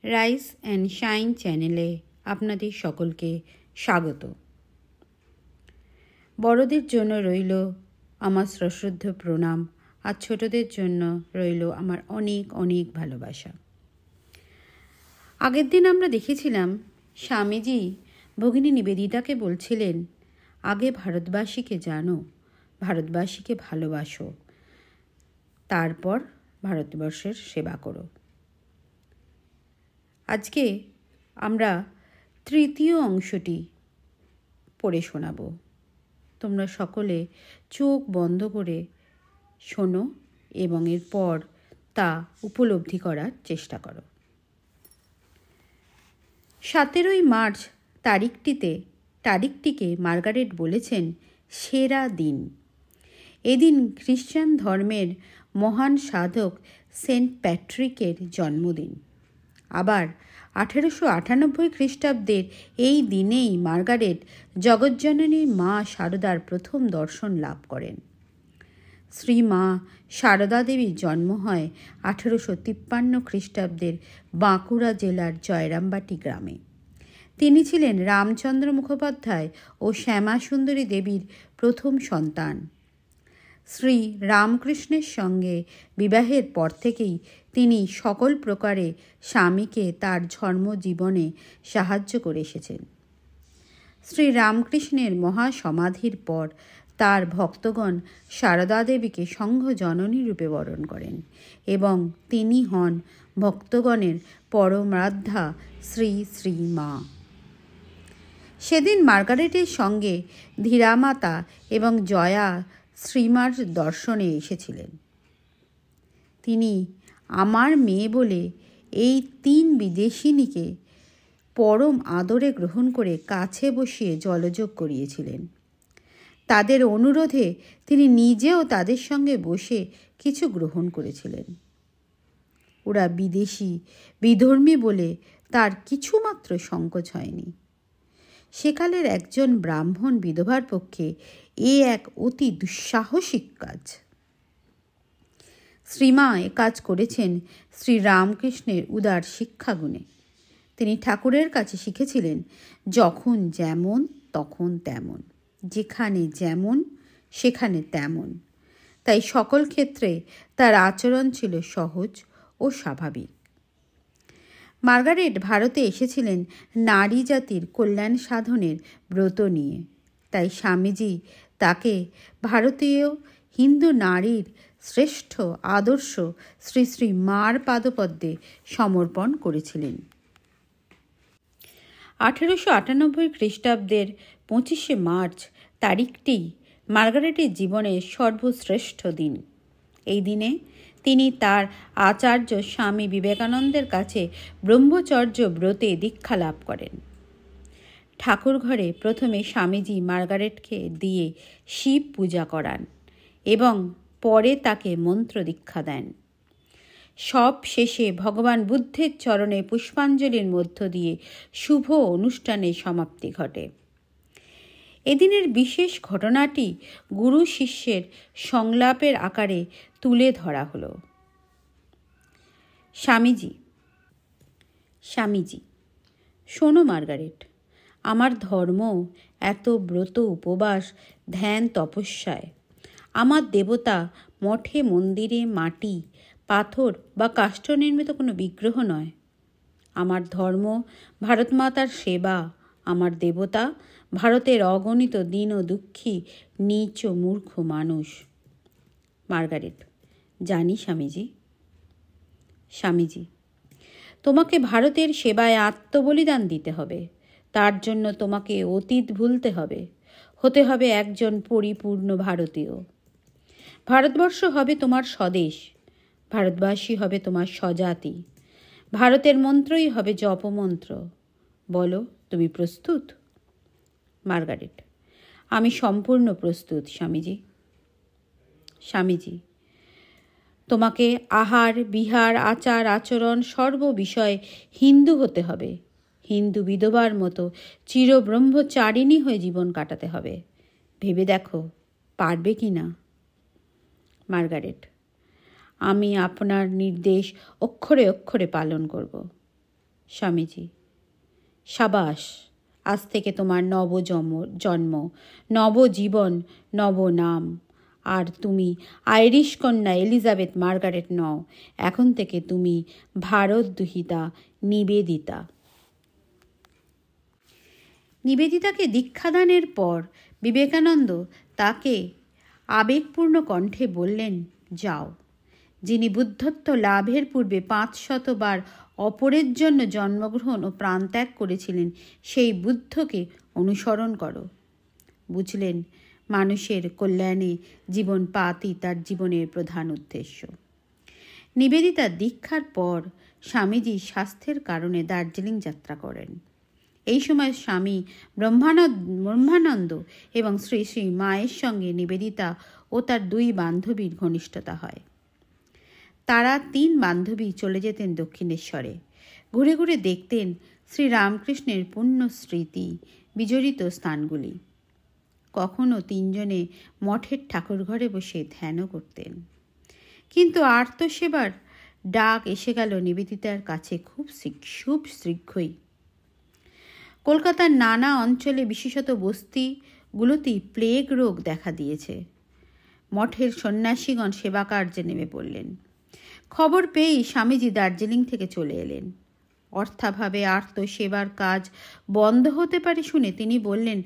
Rice and shine চ্যানেলে আপনাদের সকলকে স্বাগত। বড়দের জন্য রইল আমার সশ্রদ্ধ প্রণাম, আর ছোটদের জন্য রইল আমার অনেক অনেক ভালোবাসা। আগের দিন আমরা দেখেছিলাম স্বামীজি ভগিনী নিবেদিতাকে বলছিলেন, আগে ভারতবাসীকে জানো, ভারতবাসীকে ভালোবাসো, তারপর ভারতবর্ষের সেবা করো। আজকে আমরা তৃতীয় অংশটি পড়ে শোনাব। তোমরা সকলে চোখ বন্ধ করে শোনো এবং এরপর তা উপলব্ধি করার চেষ্টা করো। 17 মার্চ তারিখটিকে মার্গারেট বলেছেন সেরা দিন। এদিন খ্রিস্টান ধর্মের মহান সাধক সেন্ট প্যাট্রিকের জন্মদিন। আবার 1898 খ্রিস্টাব্দের এই দিনেই মার্গারেট জগজ্জননী মা শারদার প্রথম দর্শন লাভ করেন। শ্রীমা শারদা দেবীর জন্ম হয় 1853 খ্রিস্টাব্দের বাঁকুড়া জেলার জয়রামবাটি গ্রামে। তিনি ছিলেন রামচন্দ্র মুখোপাধ্যায় ও শ্যামা সুন্দরী দেবীর প্রথম সন্তান। শ্রী রামকৃষ্ণের সঙ্গে বিবাহের পর থেকেই তিনি সকল প্রকারে স্বামীকে তার ধর্মজীবনে সাহায্য করে এসেছেন। শ্রী রামকৃষ্ণের মহাসমাধির পর তার ভক্তগণ শারদা দেবীকে সংঘ জননী রূপে বরণ করেন এবং তিনি হন ভক্তগণের পরমারাধ্যা শ্রী শ্রী মা। সেদিন মার্গারেটের সঙ্গে ধীরামাতা এবং জয়া শ্রীমার দর্শনে এসেছিলেন। তিনি আমার মেয়ে বলে এই 3 বিদেশিনীকে পরম আদরে গ্রহণ করে কাছে বসিয়ে জলযোগ করিয়েছিলেন। তাদের অনুরোধে তিনি নিজেও তাদের সঙ্গে বসে কিছু গ্রহণ করেছিলেন। ওরা বিদেশি বিধর্মী বলে তার কিছুমাত্র সংকোচ হয়নি। সেকালের একজন ব্রাহ্মণ বিধবার পক্ষে এ এক অতি দুঃসাহসিক কাজ। শ্রীমা এ কাজ করেছেন শ্রী রামকৃষ্ণের উদার শিক্ষাগুণে। তিনি ঠাকুরের কাছে শিখেছিলেন যখন যেমন তখন তেমন, যেখানে যেমন সেখানে তেমন। তাই সকল ক্ষেত্রে তার আচরণ ছিল সহজ ও স্বাভাবিক। মার্গারেট ভারতে এসেছিলেন নারী জাতির কল্যাণ সাধনের ব্রত নিয়ে। তাই স্বামীজি তাকে ভারতীয় হিন্দু নারীর শ্রেষ্ঠ আদর্শ শ্রী শ্রী মার পাদপদ্মে সমর্পণ করেছিলেন। 1898 খ্রিস্টাব্দের 25 মার্চ তারিখটি মার্গারেটের জীবনের সর্বশ্রেষ্ঠ দিন। এই দিনে তিনি তার আচার্য স্বামী বিবেকানন্দের কাছে ব্রহ্মচর্য ব্রতে দীক্ষা লাভ করেন। ঠাকুর ঘরে প্রথমে স্বামীজি মার্গারেটকে দিয়ে শিব পূজা করান এবং পরে তাকে মন্ত্র দীক্ষা দেন। সব শেষে ভগবান বুদ্ধের চরণে পুষ্পাঞ্জলির মধ্য দিয়ে শুভ অনুষ্ঠানের সমাপ্তি ঘটে। এদিনের বিশেষ ঘটনাটি গুরু শিষ্যের সংলাপের আকারে তুলে ধরা হলো। স্বামীজি, শোনো মার্গারেট, আমার ধর্ম এত ব্রত উপবাস ধ্যান তপস্যায়। আমার দেবতা মঠে মন্দিরে মাটি পাথর বা কাষ্ঠ নির্মিত কোনো বিগ্রহ নয়। আমার ধর্ম ভারতমাতার সেবা। আমার দেবতা ভারতের অগণিত দীন ও দুঃখী নীচ ও মূর্খ মানুষ। মার্গারেট, জানি স্বামীজি, তোমাকে ভারতের সেবায় আত্মবলিদান দিতে হবে। তার জন্য তোমাকে অতীত ভুলতে হবে, হতে হবে একজন পরিপূর্ণ ভারতীয়। ভারতবর্ষ হবে তোমার স্বদেশ, ভারতবাসী হবে তোমার স্বজাতি, ভারতের মন্ত্রই হবে জপমন্ত্র। বলো, তুমি প্রস্তুত? মার্গারেট, আমি সম্পূর্ণ প্রস্তুত স্বামীজি, তোমাকে আহার বিহার আচার আচরণ সর্ব বিষয়ে হিন্দু হতে হবে। হিন্দু বিধবার মতো চিরব্রহ্মচারিণী হয়ে জীবন কাটাতে হবে। ভেবে দেখো পারবে কি না? মার্গারেট, আমি আপনার নির্দেশ অক্ষরে অক্ষরে পালন করব। স্বামীজি: সাবাস, আজ থেকে তোমার জন্ম, নবজীবন, নবনাম। আর তুমি আইরিশ কন্যা এলিজাবেথ মার্গারেট নও, এখন থেকে তুমি ভারত দুহিতা নিবেদিতা। নিবেদিতাকে দীক্ষাদানের পর বিবেকানন্দ তাকে আবেগপূর্ণ কণ্ঠে বললেন, যাও। যিনি বুদ্ধত্ব লাভের পূর্বে 500 বার অপরের জন্য জন্মগ্রহণ ও প্রাণত্যাগ করেছিলেন, সেই বুদ্ধকে অনুসরণ করো। বুঝলেন, মানুষের কল্যাণে জীবন পাতই তার জীবনের প্রধান উদ্দেশ্য। নিবেদিতা দীক্ষার পর স্বামীজি স্বাস্থ্যের কারণে দার্জিলিং যাত্রা করেন। এই সময় স্বামী ব্রহ্মানন্দ এবং শ্রী শ্রী মায়ের সঙ্গে নিবেদিতা ও তার 2 বান্ধবীর ঘনিষ্ঠতা হয়। তারা 3 বান্ধবী চলে যেতেন দক্ষিণেশ্বরে। ঘুরে ঘুরে দেখতেন শ্রীরামকৃষ্ণের পুণ্য স্মৃতি বিজড়িত স্থানগুলি। কখনো 3 জনে মঠের ঠাকুরঘরে বসে ধ্যানও করতেন। কিন্তু আর্তসেবার ডাক এসে গেল নিবেদিতার কাছে খুব শীঘ্রই। কলকাতার নানা অঞ্চলে, বিশেষত বস্তিগুলোতেই প্লেগ রোগ দেখা দিয়েছে। মঠের সন্ন্যাসীগণ সেবা কার্যে নেমে পড়লেন। খবর পেয়েই স্বামীজি দার্জিলিং থেকে চলে এলেন। অর্থাভাবে আর্ত সেবার কাজ বন্ধ হতে পারে শুনে তিনি বললেন,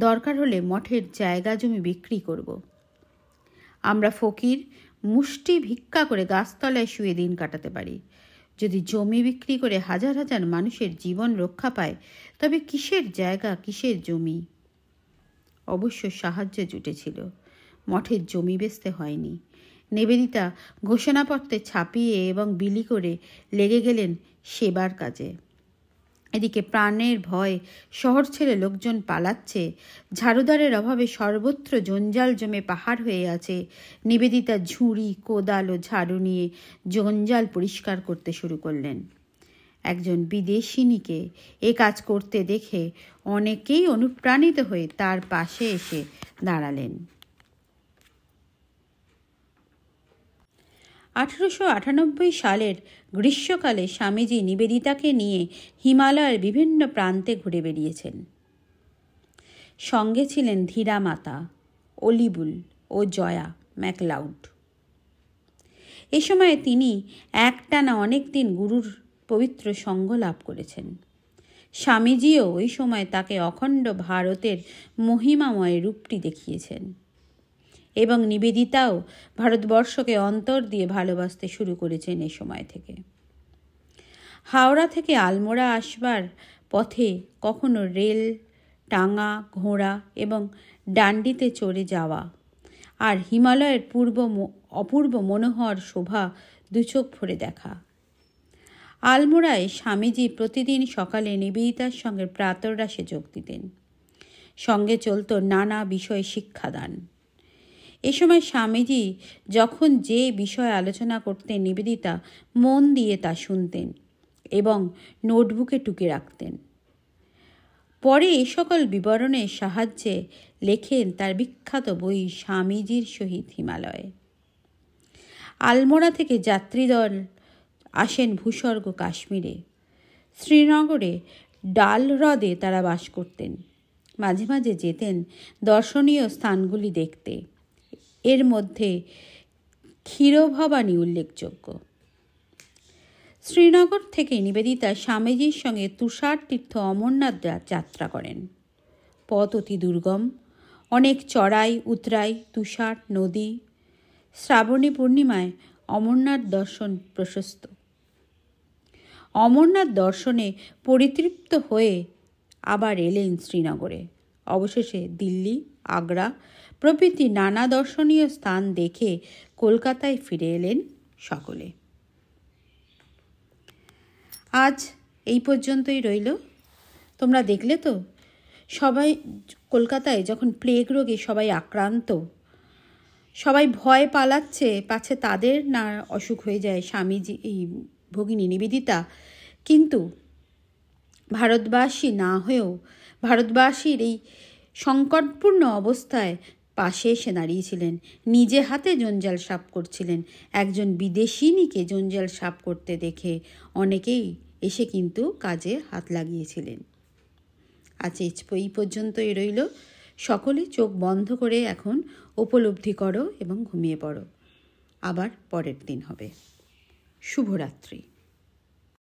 দরকার হলে মঠের জায়গা জমি বিক্রি করব। আমরা ফকির মুষ্টি ভিক্ষা করে গাছতলায় শুয়ে দিন কাটাতে পারি। যদি জমি বিক্রি করে হাজার হাজার মানুষের জীবন রক্ষা পায়, তবে কিসের জায়গা, কিসের জমি? অবশ্য সাহায্য জুটেছিল, মঠের জমি বেচতে হয়নি। নিবেদিতা ঘোষণাপত্রে ছাপিয়ে এবং বিলি করে লেগে গেলেন সেবার কাজে। এদিকে প্রাণের ভয় শহর ছেড়ে লোকজন পালাচ্ছে, ঝাড়ুদারের অভাবে সর্বত্র জঞ্জাল জমে পাহাড় হয়ে আছে। নিবেদিতা ঝুড়ি, কোদাল ও ঝাড়ু নিয়ে জঞ্জাল পরিষ্কার করতে শুরু করলেন। একজন বিদেশিনীকে এ কাজ করতে দেখে অনেকেই অনুপ্রাণিত হয়ে তার পাশে এসে দাঁড়ালেন। 1898 সালের গ্রীষ্মকালে স্বামীজি নিবেদিতাকে নিয়ে হিমালয়ের বিভিন্ন প্রান্তে ঘুরে বেরিয়েছেন। সঙ্গে ছিলেন ধীরা মাতা, অলিবুল ও জয়া ম্যাকলাউড। এ সময়ে তিনি একটানা অনেক দিন গুরুর পবিত্র সঙ্গ লাভ করেছেন। স্বামীজিও ওই সময় তাকে অখণ্ড ভারতের মহিমাময় রূপটি দেখিয়েছেন এবং নিবেদিতাও ভারতবর্ষকে অন্তর দিয়ে ভালোবাসতে শুরু করেছেন এ সময় থেকে। হাওড়া থেকে আলমোড়া আসবার পথে কখনো রেল, টাঙা, ঘোড়া এবং ডান্ডিতে চড়ে যাওয়া আর হিমালয়ের অপূর্ব মনোহর শোভা দুচোখ ভরে দেখা। আলমোড়ায় স্বামীজি প্রতিদিন সকালে নিবেদিতার সঙ্গে প্রাতরাশে যোগ দিতেন। সঙ্গে চলত নানা বিষয় শিক্ষাদান। এ সময় স্বামীজি যখন যে বিষয় আলোচনা করতেন, নিবেদিতা মন দিয়ে তা শুনতেন এবং নোটবুকে টুকে রাখতেন। পরে এই সকল বিবরণের সাহায্যে লেখেন তার বিখ্যাত বই স্বামীজির সহিত হিমালয়ে। আলমোড়া থেকে যাত্রীদল আসেন ভূস্বর্গ কাশ্মীরে। শ্রীনগরে ডাল হ্রদে তারা বাস করতেন। মাঝে মাঝে যেতেন দর্শনীয় স্থানগুলি দেখতে। এর মধ্যে ক্ষীরভবানী উল্লেখযোগ্য। শ্রীনগর থেকে নিবেদিতা স্বামীজির সঙ্গে তুষার তীর্থ অমরনাথ যাত্রা করেন। পথ অতি দুর্গম, অনেক চড়াই উতরাই, তুষার, নদী। শ্রাবণী পূর্ণিমায় অমরনাথ দর্শন প্রশস্ত। অমরনাথ দর্শনে পরিতৃপ্ত হয়ে আবার এলেন শ্রীনগরে। অবশেষে দিল্লি, আগ্রা প্রভৃতি নানা দর্শনীয় স্থান দেখে কলকাতায় ফিরে এলেন সকলে। আজ এই পর্যন্তই রইল। তোমরা দেখলে তো, সবাই কলকাতায় যখন প্লেগ রোগে সবাই আক্রান্ত, সবাই ভয় পাচ্ছে তাদের না অসুখ হয়ে যায় স্বামীজি এই ভগিনী নিবেদিতা কিন্তু ভারতবাসী না হয়েও ভারতবাসীর এই সংকটপূর্ণ অবস্থায় পাশে এসে দাঁড়িয়েছিলেন। নিজে হাতে জঞ্জাল সাফ করছিলেন। একজন বিদেশিনীকে জঞ্জাল সাফ করতে দেখে অনেকেই এসে কিন্তু কাজে হাত লাগিয়েছিলেন। আজ এই পর্যন্তই রইল। সকলে চোখ বন্ধ করে এখন উপলব্ধি করো এবং ঘুমিয়ে পড়ো। আবার পরের দিন হবে। শুভরাত্রি।